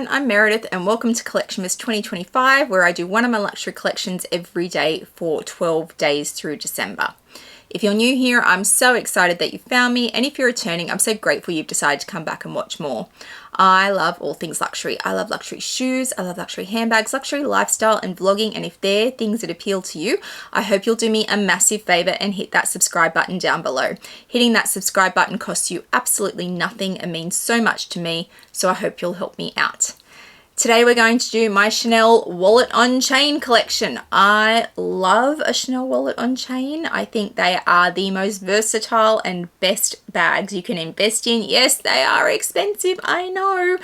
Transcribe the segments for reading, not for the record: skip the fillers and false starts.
everyone, I'm Meredith and welcome to Collectionmas 2025, where I do one of my luxury collections every day for 12 days through December. If you're new here, I'm so excited that you found me, and if you're returning, I'm so grateful you've decided to come back and watch more. I love all things luxury. I love luxury shoes, I love luxury handbags, luxury lifestyle and vlogging, and if they're things that appeal to you, I hope you'll do me a massive favor and hit that subscribe button down below. Hitting that subscribe button costs you absolutely nothing and means so much to me, so I hope you'll help me out. Today we're going to do my Chanel wallet on chain collection. I love a Chanel wallet on chain. I think they are the most versatile and best bags you can invest in. Yes, they are expensive, I know,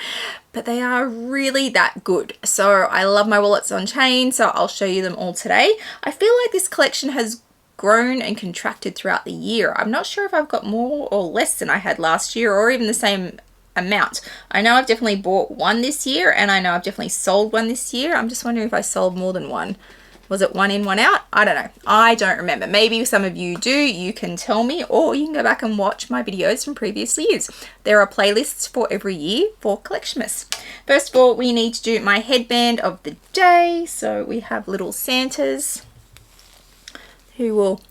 but they are really that good. So I love my wallets on chain, so I'll show you them all today. I feel like this collection has grown and contracted throughout the year. I'm not sure if I've got more or less than I had last year, or even the same amount. I know I've definitely bought one this year, and I know I've definitely sold one this year. I'm just wondering if I sold more than one. Was it one in, one out? I don't know. I don't remember. Maybe some of you do. You can tell me, or you can go back and watch my videos from previous years. There are playlists for every year for Collectionmas. First of all, we need to do my headband of the day. So we have little Santas who will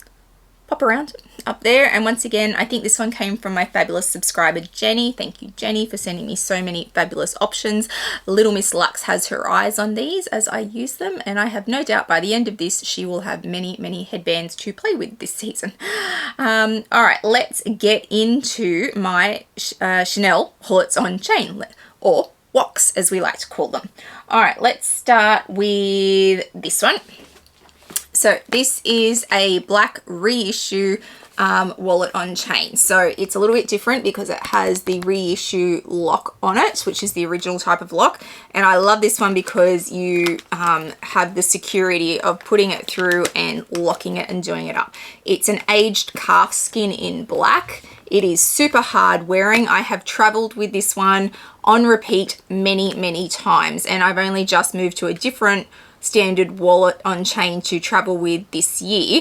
pop around up there, and once again I think this one came from my fabulous subscriber Jenny. Thank you, Jenny, for sending me so many fabulous options. Little Miss Lux has her eyes on these as I use them, and I have no doubt by the end of this she will have many headbands to play with this season. All right, let's get into my Chanel wallets on chain, or WOCs as we like to call them. All right, let's start with this one. So this is a black reissue wallet on chain. So it's a little bit different because it has the reissue lock on it, which is the original type of lock. And I love this one because you have the security of putting it through and locking it and doing it up. It's an aged calf skin in black. It is super hard wearing. I have traveled with this one on repeat many times, and I've only just moved to a different standard wallet on chain to travel with this year,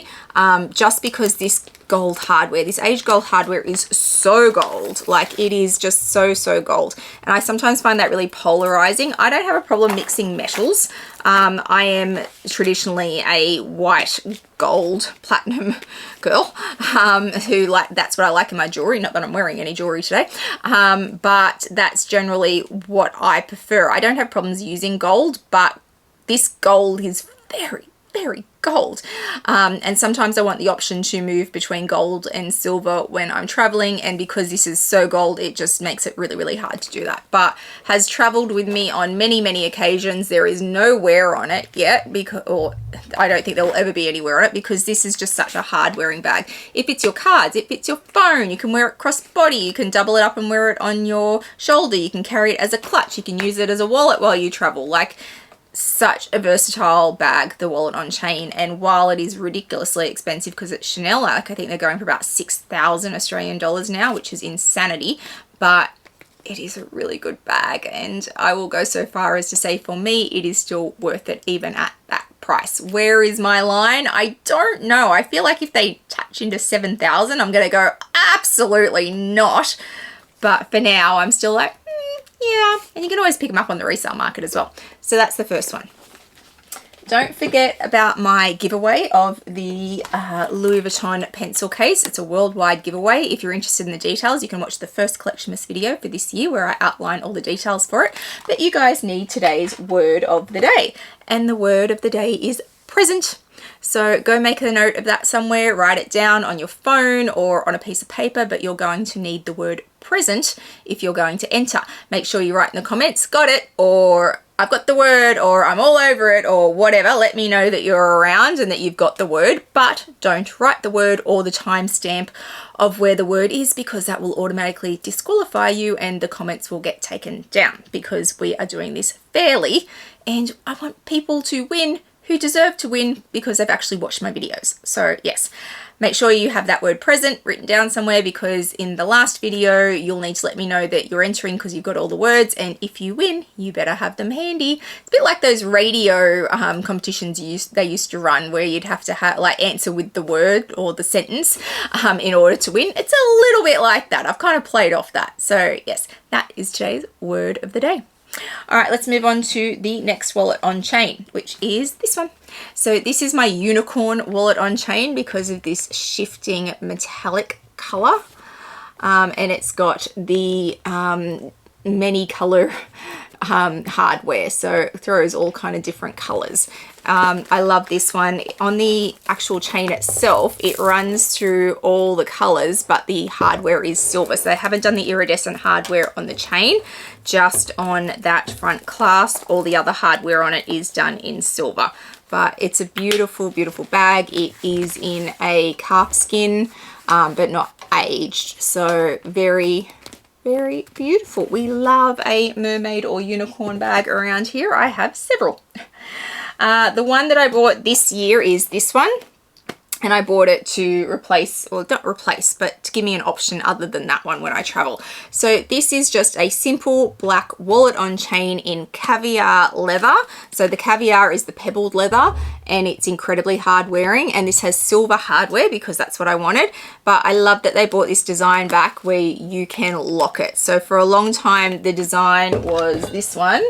just because this gold hardware, this aged gold hardware is so gold. Like, it is just so gold, and I sometimes find that really polarizing. I don't have a problem mixing metals. I am traditionally a white gold platinum girl, who that's what I like in my jewelry. Not that I'm wearing any jewelry today, but that's generally what I prefer. I don't have problems using gold, but this gold is very gold, and sometimes I want the option to move between gold and silver when I'm traveling, and because this is so gold, it just makes it really hard to do that. But has traveled with me on many occasions. There is no wear on it yet, because, or I don't think there will ever be any wear on it, because this is just such a hard wearing bag. It fits your cards, it fits your phone, you can wear it cross body, you can double it up and wear it on your shoulder, you can carry it as a clutch, you can use it as a wallet while you travel. Like, such a versatile bag, the wallet on chain. And while it is ridiculously expensive because it's Chanel, like I think they're going for about 6,000 Australian dollars now, which is insanity, but it is a really good bag, and I will go so far as to say for me it is still worth it even at that price. Where is my line? I don't know. I feel like if they touch into 7,000 I'm gonna go absolutely not, but for now I'm still like, yeah, and you can always pick them up on the resale market as well. So that's the first one. Don't forget about my giveaway of the Louis Vuitton pencil case. It's a worldwide giveaway. If you're interested in the details, you can watch the first Collectionmas video for this year where I outline all the details for it. But you guys need today's word of the day. And the word of the day is present. So go make a note of that somewhere, write it down on your phone or on a piece of paper, but you're going to need the word present if you're going to enter. Make sure you write in the comments, got it, or I've got the word, or I'm all over it, or whatever. Let me know that you're around and that you've got the word, but don't write the word or the timestamp of where the word is, because that will automatically disqualify you and the comments will get taken down, because we are doing this fairly and I want people to win who deserve to win because they've actually watched my videos. So yes, make sure you have that word present written down somewhere, because in the last video you'll need to let me know that you're entering because you've got all the words, and if you win you better have them handy. It's a bit like those radio competitions they used to run, where you'd have to like answer with the word or the sentence in order to win. It's a little bit like that. I've kind of played off that. So yes, that is today's word of the day. All right, let's move on to the next wallet on chain, which is this one. So this is my unicorn wallet on chain because of this shifting metallic color. And it's got the many color hardware, so it throws all kind of different colors. I love this one. On the actual chain itself, it runs through all the colors, but the hardware is silver. So they haven't done the iridescent hardware on the chain, just on that front clasp. All the other hardware on it is done in silver. But it's a beautiful, beautiful bag. It is in a calf skin, but not aged. So very, very beautiful. We love a mermaid or unicorn bag around here. I have several. The one that I bought this year is this one. And I bought it to replace, well, not replace, but to give me an option other than that one when I travel. So this is just a simple black wallet on chain in caviar leather. So the caviar is the pebbled leather and it's incredibly hard wearing, and this has silver hardware because that's what I wanted. But I love that they brought this design back where you can lock it. So for a long time, the design was this one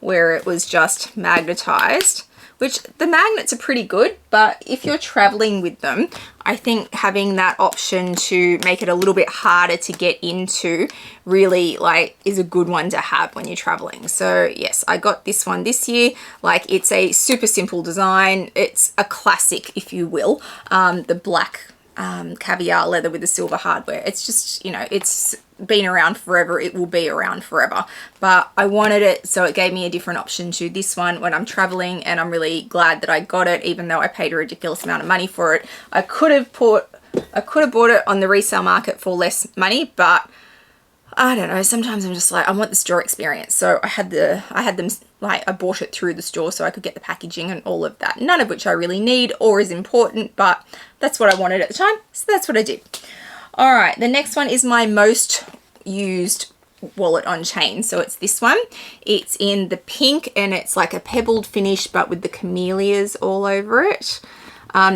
where it was just magnetized, which the magnets are pretty good, but if you're traveling with them, I think having that option to make it a little bit harder to get into really is a good one to have when you're traveling. So yes, I got this one this year. It's a super simple design. It's a classic, if you will, the black caviar leather with the silver hardware. It's just, it's been around forever. It will be around forever, but I wanted it, so it gave me a different option to this one when I'm traveling, and I'm really glad that I got it, even though I paid a ridiculous amount of money for it. I could have bought it on the resale market for less money, but I don't know, sometimes I'm just I want the store experience. So I bought it through the store so I could get the packaging and all of that, none of which I really need or is important, but that's what I wanted at the time, so that's what I did. All right, the next one is my most used wallet on chain. So it's this one. It's in the pink and it's like a pebbled finish, but with the camellias all over it.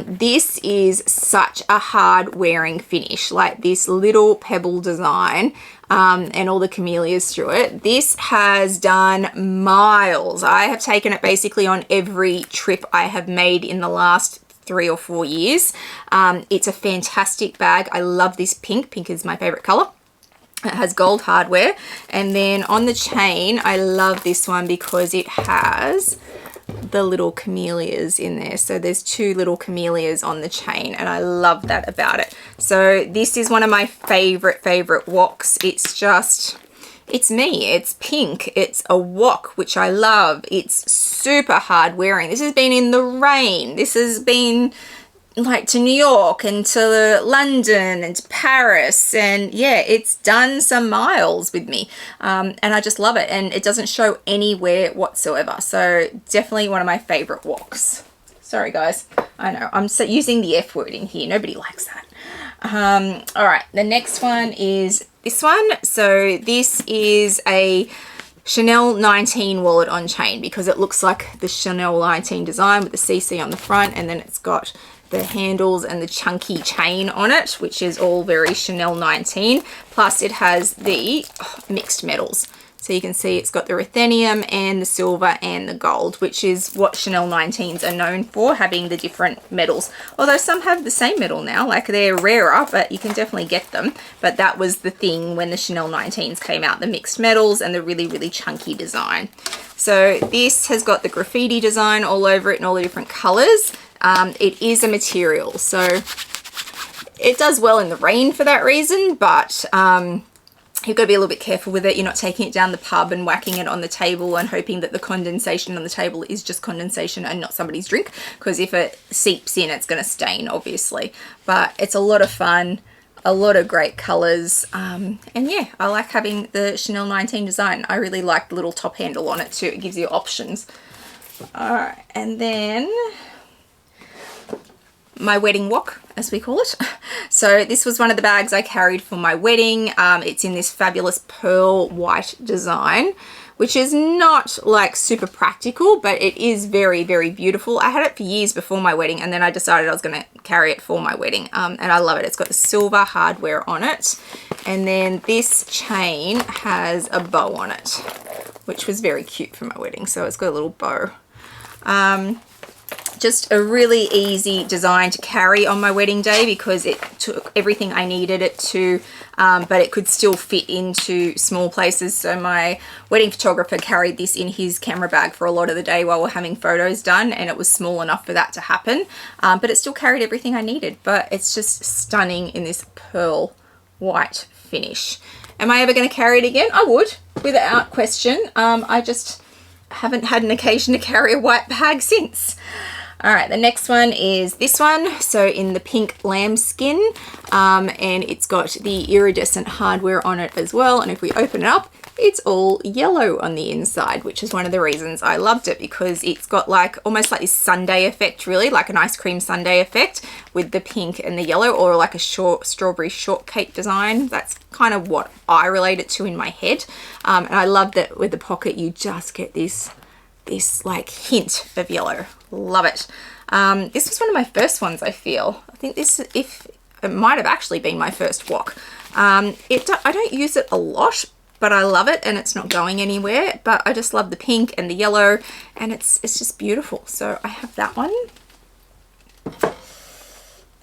This is such a hard wearing finish, this little pebble design and all the camellias through it. This has done miles. I have taken it basically on every trip I have made in the last 3 or 4 years. It's a fantastic bag. I love this pink. Pink is my favorite color. It has gold hardware. And then on the chain, I love this one because it has the little camellias in there. So there's 2 little camellias on the chain, and I love that about it. So this is one of my favorite WOCs. It's me. It's pink. It's a WOC, which I love. It's super hard wearing. This has been in the rain. This has been to New York and to London and to Paris, and yeah, it's done some miles with me, and I just love it, and it doesn't show anywhere whatsoever. So definitely one of my favorite WOCs. Sorry guys, I know I'm using the F word in here. Nobody likes that. All right, the next one is this one. So this is a Chanel 19 wallet on chain because it looks like the Chanel 19 design with the CC on the front, and then it's got the handles and the chunky chain on it, which is all very Chanel 19. Plus it has the mixed metals. So you can see it's got the ruthenium and the silver and the gold, which is what Chanel 19s are known for, having the different metals. Although some have the same metal now, they're rarer, but you can definitely get them. But that was the thing when the Chanel 19s came out, the mixed metals and the really, really chunky design. So this has got the graffiti design all over it in all the different colors. It is a material, so it does well in the rain for that reason, but you've got to be a little bit careful with it. You're not taking it down the pub and whacking it on the table and hoping that the condensation on the table is just condensation and not somebody's drink, because if it seeps in, it's going to stain, obviously. But it's a lot of fun, a lot of great colors, and yeah, I like having the Chanel 19 design. I really like the little top handle on it too. It gives you options. All right, and then my wedding WOC, as we call it. So this was one of the bags I carried for my wedding. It's in this fabulous pearl white design, which is not super practical, but it is very, very beautiful. I had it for years before my wedding, and then I decided I was going to carry it for my wedding, and I love it. It's got the silver hardware on it, and then this chain has a bow on it, which was very cute for my wedding. So it's got a little bow. Just a really easy design to carry on my wedding day because it took everything I needed it to, but it could still fit into small places. So my wedding photographer carried this in his camera bag for a lot of the day while we're having photos done, and it was small enough for that to happen, but it still carried everything I needed. But it's just stunning in this pearl white finish. Am I ever going to carry it again? I would, without question. I just haven't had an occasion to carry a white bag since. All right, the next one is this one. So in the pink lambskin, and it's got the iridescent hardware on it as well. And if we open it up, it's all yellow on the inside, which is one of the reasons I loved it, because it's got like almost like this sundae effect, really like an ice cream sundae effect with the pink and the yellow, or like a strawberry shortcake design. That's kind of what I relate it to in my head. And I love that with the pocket, you just get this like hint of yellow. Love it. This was one of my first ones, I feel. I think this, if it might have actually been my first WOC. I don't use it a lot, but I love it, and it's not going anywhere. But I just love the pink and the yellow, and it's just beautiful. So I have that one.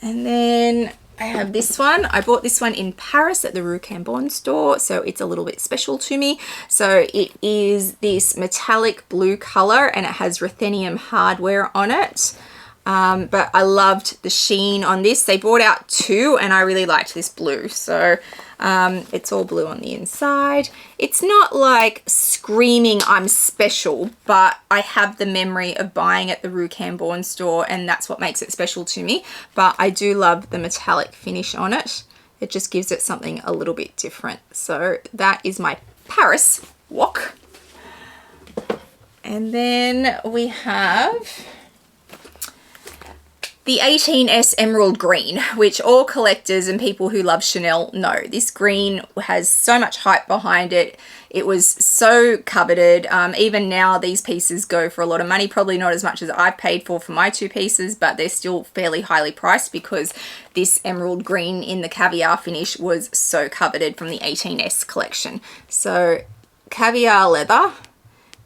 And then I have this one. I bought this one in Paris at the Rue Cambon store, so it's a little bit special to me. So it is this metallic blue color, and it has ruthenium hardware on it. But I loved the sheen on this. They brought out two, and I really liked this blue. So it's all blue on the inside. It's not like screaming I'm special, but I have the memory of buying at the Rue Cambon store, and that's what makes it special to me. But I do love the metallic finish on it. It just gives it something a little bit different. So that is my Paris WOC. And then we have the 18S Emerald Green, which all collectors and people who love Chanel know. This green has so much hype behind it. It was so coveted. Even now, these pieces go for a lot of money. Probably not as much as I've paid for my two pieces, but they're still fairly highly priced because this emerald green in the caviar finish was so coveted from the 18S collection. So caviar leather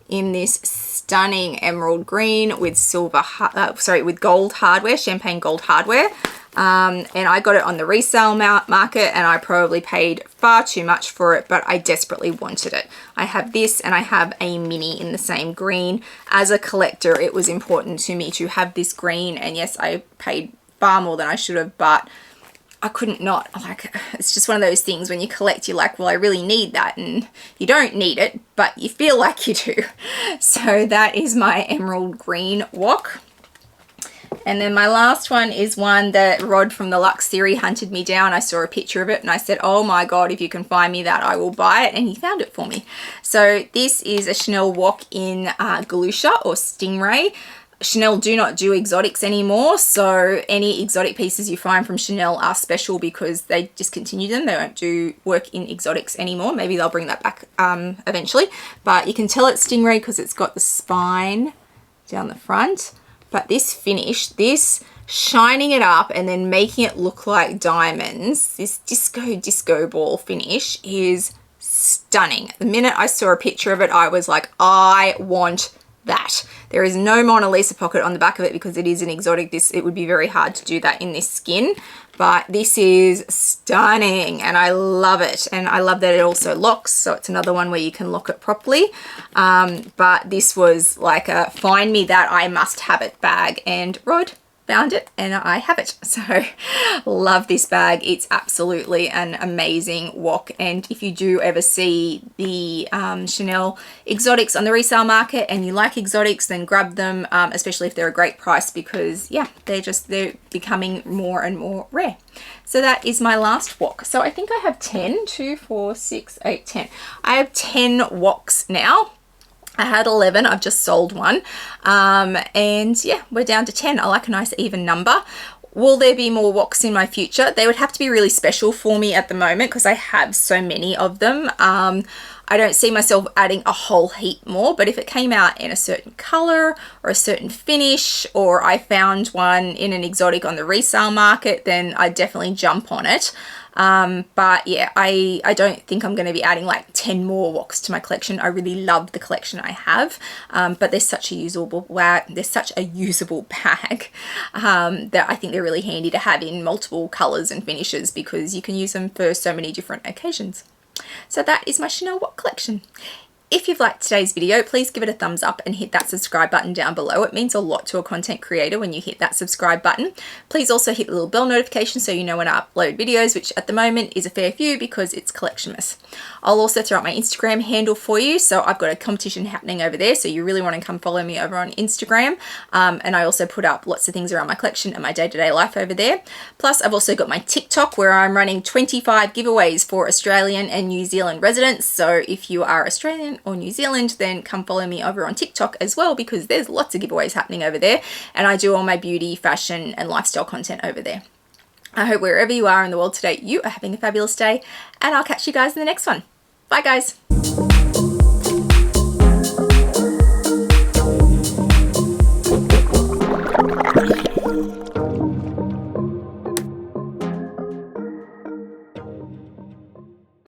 in this stunning emerald green with with gold hardware, champagne gold hardware. And I got it on the resale market, and I probably paid far too much for it, but I desperately wanted it. I have this, and I have a mini in the same green. As a collector, it was important to me to have this green, and yes, I paid far more than I should have, but I couldn't not. Like, it's just one of those things when you collect, you're like, well, I really need that, and you don't need it, but you feel like you do. So that is my emerald green WOC. And then my last one is one that Rod from the Luxe series hunted me down. I saw a picture of it and I said, oh my God, if you can find me that, I will buy it. And he found it for me. So this is a Chanel WOC in Galusha or Stingray. Chanel do not do exotics anymore, so any exotic pieces you find from Chanel are special because they discontinued them. They don't do work in exotics anymore. Maybe they'll bring that back eventually. But you can tell it's Stingray because it's got the spine down the front. But this finish, this shining it up and then making it look like diamonds, this disco ball finish is stunning. The minute I saw a picture of it, I was like, I want that. There is no Mona Lisa pocket on the back of it because it is an exotic. It would be very hard to do that in this skin, but this is stunning and I love it. And I love that it also locks, so it's another one where you can lock it properly. But this was like a find me that, I must have it bag, and Rod found it and I have it. So love this bag. It's absolutely an amazing WOC. And if you do ever see the Chanel exotics on the resale market and you like exotics, then grab them, especially if they're a great price, because yeah, they're becoming more and more rare. So that is my last WOC. So I think I have 10, 2, 4, 6, 8, 10. I have 10 WOCs now. I had 11, I've just sold one. And yeah, we're down to 10. I like a nice even number. Will there be more WOCs in my future? They would have to be really special for me at the moment because I have so many of them. I don't see myself adding a whole heap more, but if it came out in a certain color or a certain finish, or I found one in an exotic on the resale market, then I'd definitely jump on it. But yeah, I don't think I'm going to be adding like 10 more WOCs to my collection. I really love the collection I have, but they're such a usable bag that I think they're really handy to have in multiple colors and finishes, because you can use them for so many different occasions. So that is my Chanel WOC collection. If you've liked today's video, please give it a thumbs up and hit that subscribe button down below. It means a lot to a content creator when you hit that subscribe button. Please also hit the little bell notification so you know when I upload videos, which at the moment is a fair few because it's Collectionmas. I'll also throw up my Instagram handle for you. So I've got a competition happening over there, so you really want to come follow me over on Instagram. And I also put up lots of things around my collection and my day-to-day life over there. Plus, I've also got my TikTok where I'm running 25 giveaways for Australian and New Zealand residents. So if you are Australian or New Zealand, then come follow me over on TikTok as well, because there's lots of giveaways happening over there, and I do all my beauty, fashion and lifestyle content over there. I hope wherever you are in the world today, you are having a fabulous day, and I'll catch you guys in the next one. Bye guys.